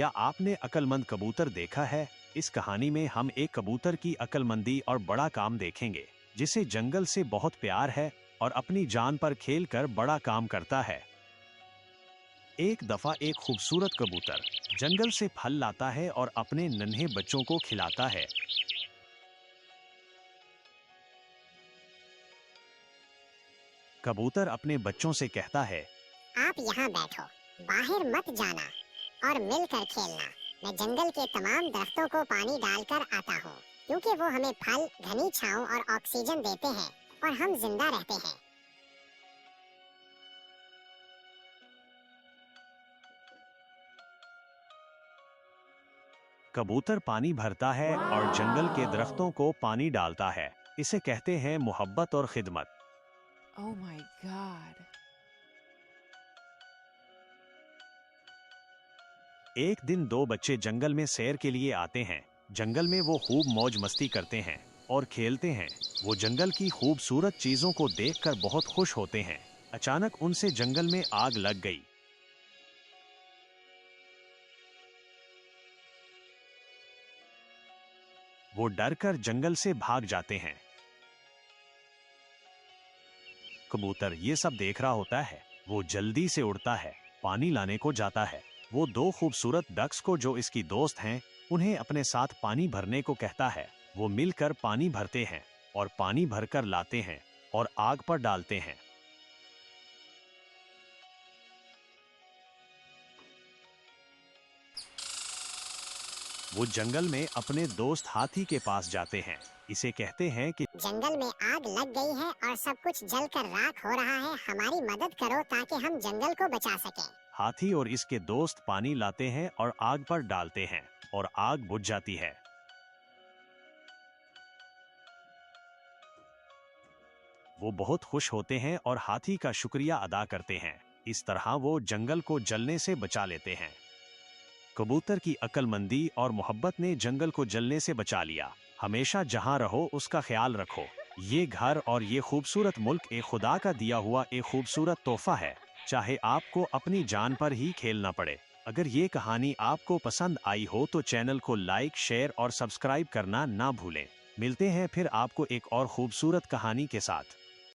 क्या आपने अक्लमंद कबूतर देखा है? इस कहानी में हम एक कबूतर की अक्लमंदी और बड़ा काम देखेंगे, जिसे जंगल से बहुत प्यार है और अपनी जान पर खेलकर बड़ा काम करता है। एक दफा एक खूबसूरत कबूतर जंगल से फल लाता है और अपने नन्हे बच्चों को खिलाता है। कबूतर अपने बच्चों से कहता है, आप यहाँ बैठो, बाहर मत जाना और मिलकर खेलना। मैं जंगल के तमाम दरख्तों को पानी डालकर आता हूँ, क्योंकि वो हमें फल, घनी छांव और ऑक्सीजन देते हैं और हम जिंदा रहते हैं। कबूतर पानी भरता है और जंगल के दरख्तों को पानी डालता है। इसे कहते हैं मोहब्बत और खिदमत। Oh my God. एक दिन दो बच्चे जंगल में सैर के लिए आते हैं। जंगल में वो खूब मौज मस्ती करते हैं और खेलते हैं। वो जंगल की खूबसूरत चीजों को देखकर बहुत खुश होते हैं। अचानक उनसे जंगल में आग लग गई। वो डरकर जंगल से भाग जाते हैं। कबूतर ये सब देख रहा होता है। वो जल्दी से उड़ता है, पानी लाने को जाता है। वो दो खूबसूरत डक्स को, जो इसकी दोस्त हैं, उन्हें अपने साथ पानी भरने को कहता है। वो मिलकर पानी भरते हैं और पानी भरकर लाते हैं और आग पर डालते हैं। वो जंगल में अपने दोस्त हाथी के पास जाते हैं। इसे कहते हैं कि जंगल में आग लग गई है और सब कुछ जलकर राख हो रहा है। हमारी मदद करो ताकि हम जंगल को बचा सकें। हाथी और इसके दोस्त पानी लाते हैं और आग पर डालते हैं और आग बुझ जाती है। वो बहुत खुश होते हैं और हाथी का शुक्रिया अदा करते हैं। इस तरह वो जंगल को जलने से बचा लेते हैं। कबूतर की अक्लमंदी और मोहब्बत ने जंगल को जलने से बचा लिया। हमेशा जहां रहो उसका ख्याल रखो। ये घर और ये खूबसूरत मुल्क एक खुदा का दिया हुआ एक खूबसूरत तोहफा है, चाहे आपको अपनी जान पर ही खेलना पड़े। अगर ये कहानी आपको पसंद आई हो तो चैनल को लाइक, शेयर और सब्सक्राइब करना ना भूलें। मिलते हैं फिर आपको एक और खूबसूरत कहानी के साथ।